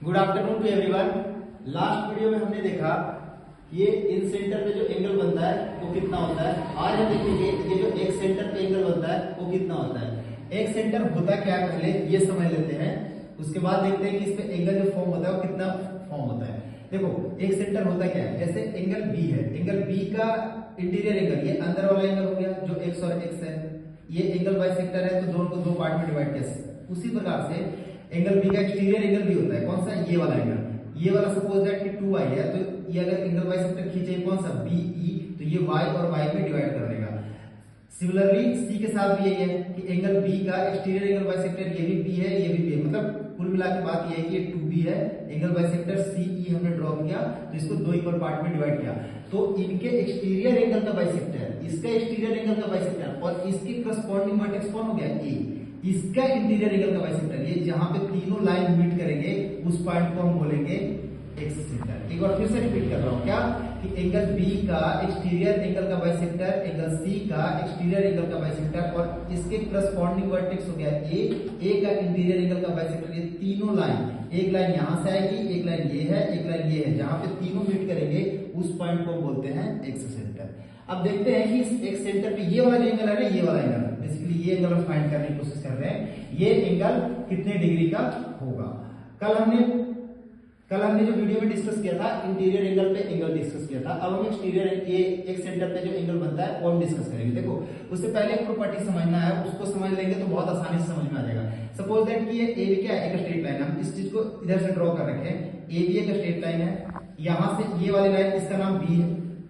Good afternoon to everyone. Last video में हमने देखा ये इन सेंटर पे जो एंगल बनता है वो कितना होता है। आज हम देखेंगे ये जो एक सेंटर पे एंगल बनता है वो कितना होता है। एक सेंटर होता क्या है पहले ये समझ लेते हैं, उसके बाद देखते हैं कि इस पे एंगल जो फॉर्म होता है वो कितना फॉर्म होता है। देखो एक सेंटर होता क्या है, जैसे एंगल बी है, एंगल बी का इंटीरियर एंगल ये अंदर वाला एंगल हो गया जो एक्स और एक्स है, ये एंगल बाइसेक्टर है तो दोनों को दो पार्ट में डिवाइड किया। उसी प्रकार से एंगल बी का एक्सटीरियर एंगल भी होता है, कौन सा, ये वाला एंगल, ये वाला सपोज दैट कि 2y है तो ये अगर एंगल बाइसेक्टर खींचे कौन सा BE तो ये y और y में डिवाइड कर देगा। सिमिलरली C के साथ भी यही है कि एंगल B का एक्सटीरियर एंगल बाइसेक्टर ये भी B है ये भी B है, मतलब कुल मिला के बात ये है कि ये 2B है, एंगल बाइसेक्टर CE हमने ड्रॉ किया तो इसको दो इक्वल पार्ट में डिवाइड किया। तो इनके एक्सटीरियर एंगल का बाइसेक्टर, इसका एक्सटीरियर एंगल का बाइसेक्टर और इसके करस्पॉन्डिंग वर्टेक्स कौन हो गया A, इसका इंटीरियर एंगल का बाइसेक्टर, ये जहां पे तीनों लाइन मीट करेंगे उस पॉइंट को हम बोलेंगे एक्स सेंटर। एक बार फिर से रिपीट कर रहा हूं क्या कि एंगल बी का एक्सटीरियर एंगल का बाइसेक्टर, एंगल सी का एक्सटीरियर एंगल का बाइसेक्टर और इसके करस्पॉन्डिंग वर्टेक्स हो गया ए का इंटीरियर एंगल का बाइसेक्टर। ये तीनों लाइन, एक लाइन यहां से आएगी, एक लाइन ये है, एक लाइन ये है, जहां पे तीनों मीट करेंगे उस पॉइंट को बोलते हैं एक्स सेंटर। अब देखते हैं कि इस एक्स सेंटर पे ये वाला जो एंगल है ना, ये वाला एंगल, बेसिकली ये एंगल हम फाइंड करने की कोशिश कर रहे हैं, ये एंगल कितने डिग्री का होगा। कल हमने जो वीडियो में डिस्कस किया था इंटीरियर एंगल पे एंगल डिस्कस किया था, अब हम एक्सटीरियर एक सेंटर पे जो एंगल बनता है वो हम डिस्कस करेंगे। देखो उससे पहले एक प्रॉपर्टी समझना है, उसको समझ लेंगे तो बहुत आसानी से समझ में आ जाएगा। सपोज दैट कि ये ए बी क्या है, एक स्ट्रेट लाइन है, हम इस चीज को इधर से ड्रॉ कर रखे हैं, ए बी एक स्ट्रेट लाइन है, यहां से ये वाली लाइन इसका नाम बी है,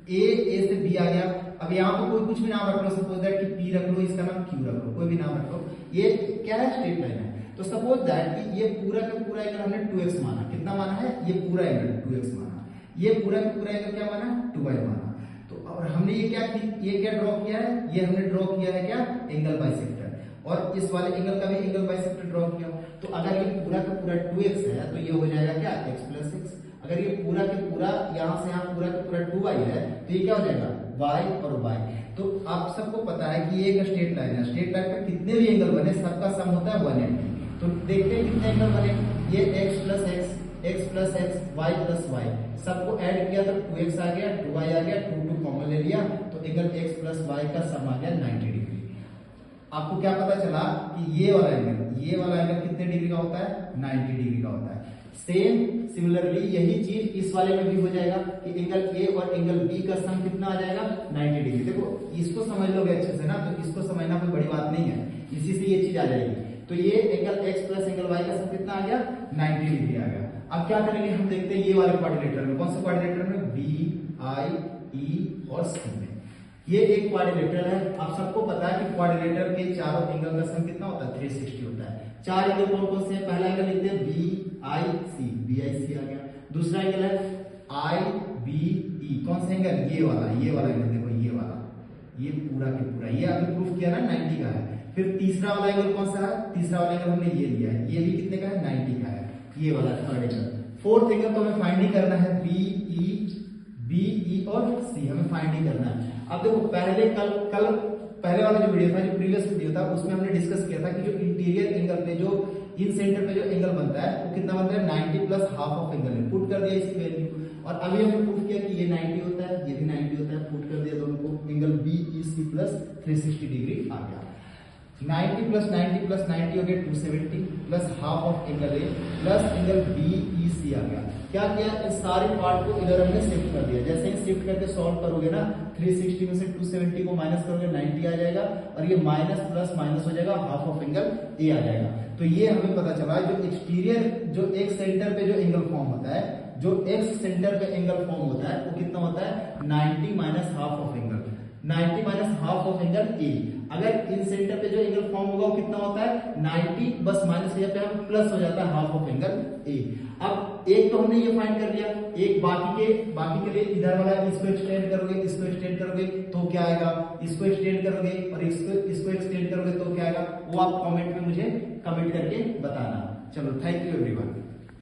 ए से बी आ गया। अब यहाँ पे कोई कुछ भी नाम रख लो, सपोज दैट कि पी रख लो, इसका नाम क्यू रख लो, कोई भी नाम रख लो, ये क्या है, स्ट्रेट लाइन है। तो सपोज दैट कि ये पूरा का पूरा एंगल हमने 2x माना, कितना माना है, ये पूरा एंगल 2x माना, ये पूरा का पूरा एंगल क्या माना, 2y माना। तो और हमने ये क्या ड्रॉ किया है, ये हमने ड्रॉ किया है क्या, एंगल बाइसेक्टर, और इस वाले एंगल का भी एंगल बाइसेक्टर ड्रॉ किया। तो अगर ये पूरा का पूरा 2x है तो ये हो जाएगा क्या, x + x। अगर ये पूरा के पूरा यहाँ से यहाँ पूरा के पूरा 2y है तो ये क्या हो जाएगा, y और y। तो आप सबको पता है कि ये एक स्ट्रेट लाइन है, स्ट्रेट लाइन पे कितने भी एंगल बने सबका सम होता है 180। तो देखते हैं कितने एंगल बने, ये x + x, x + x, y + y, सबको ऐड किया तो 2x आ गया, 2y आ गया, 2 कॉमन ले लिया तो एंगल x + y का सम आ गया 90 डिग्री। आपको क्या पता चला कि ये वाला एंगल कितने डिग्री का होता है, 90 डिग्री का होता है। सिमिलरली यही चीज इस वाले में भी हो जाएगा कि एंगल ए और एंगल बी का सम कितना आ जाएगा, 90 डिग्री। देखो इसको समझ लोगे अच्छे से ना, तो इसको समझना कोई बड़ी बात नहीं है, इसी से ये चीज आ जाएगी। तो ये एंगल x + एंगल y का सम कितना आ गया, 90 डिग्री आ गया। अब क्या करेंगे हम देखते हैं ये वाले क्वाड्रिलेटरल में, कौन से क्वाड्रिलेटरल में, बी आई ई और सी में। ये एक क्वाड्रिलेटरल है, आप सबको पता है कि क्वाड्रिलेटरल के चारों एंगल का सम कितना होता है, 360 होता है। चार एंगल कौन कौन से हैं, पहला एंगल लिखते हैं BIC, BIC आ गया। दूसरा एंगल है IBE, कौन सा एंगल, ये वाला एंगल, देखो ये वाला, ये पूरा के पूरा, ये अभी प्रूफ किया ना 90 का है। फिर तीसरा वाला एंगल कौन सा है, तीसरा वाला एंगल हमने ये लिया है, ये भी कितने का है, 90 का है, ये वाला थर्ड एंगल। फोर्थ एंगल तो हमें फाइंड ही करना है, BE और C हमें फाइंड ही करना है। अब देखो पहले वाला जो वीडियो था, जो प्रीवियस वीडियो था, उसमें हमने डिस्कस किया था कि जो इंटीरियर एंगल पे जो इन सेंटर पे जो एंगल बनता है वो कितना बनता है, 90 + हाफ ऑफ एंगल है, पुट कर दिया इसकी वैल्यू। और अभी हमने प्रूफ किया कि ये 90 होता है, ये भी 90 होता है, पुट कर दिया दोनों को, एंगल BEC + 360 डिग्री आ गया। 90 + 90 + 90 हो गया 270 plus half of angle A plus angle BEC आ गया। क्या किया, इस सारे पार्ट को इधर हमने शिफ्ट कर दिया, जैसे ही शिफ्ट करके सॉल्व करोगे ना, 360 में से 270 को माइनस करोगे 90 आ जाएगा, और ये माइनस प्लस माइनस हो जाएगा, हाफ ऑफ एंगल ए आ जाएगा। तो ये हमें पता चला जो एक्सटीरियर जो एक सेंटर पे जो एंगल फॉर्म होता है, जो एक्स सेंटर पे एंगल फॉर्म होता है वो कितना होता है, 90 - half of angle, 90 - half of angle A. अगर इन सेंटर पे जो एंगल फॉर्म होगा वो कितना होता है, 90 बस माइनस यहाँ पे हम प्लस हो जाता है, हाफ ऑफ एंगल ए। अब एक तो हमने ये फाइंड कर लिया, एक बाकी के लिए इधर वाला, इसको एक्सटेंड करोगे तो क्या आएगा, इसको एक्सटेंड करोगे और इसको एक्सटेंड करोगे तो क्या आएगा, वो आप कमेंट में मुझे कमेंट करके बताना। चलो, थैंक यू एवरीवन।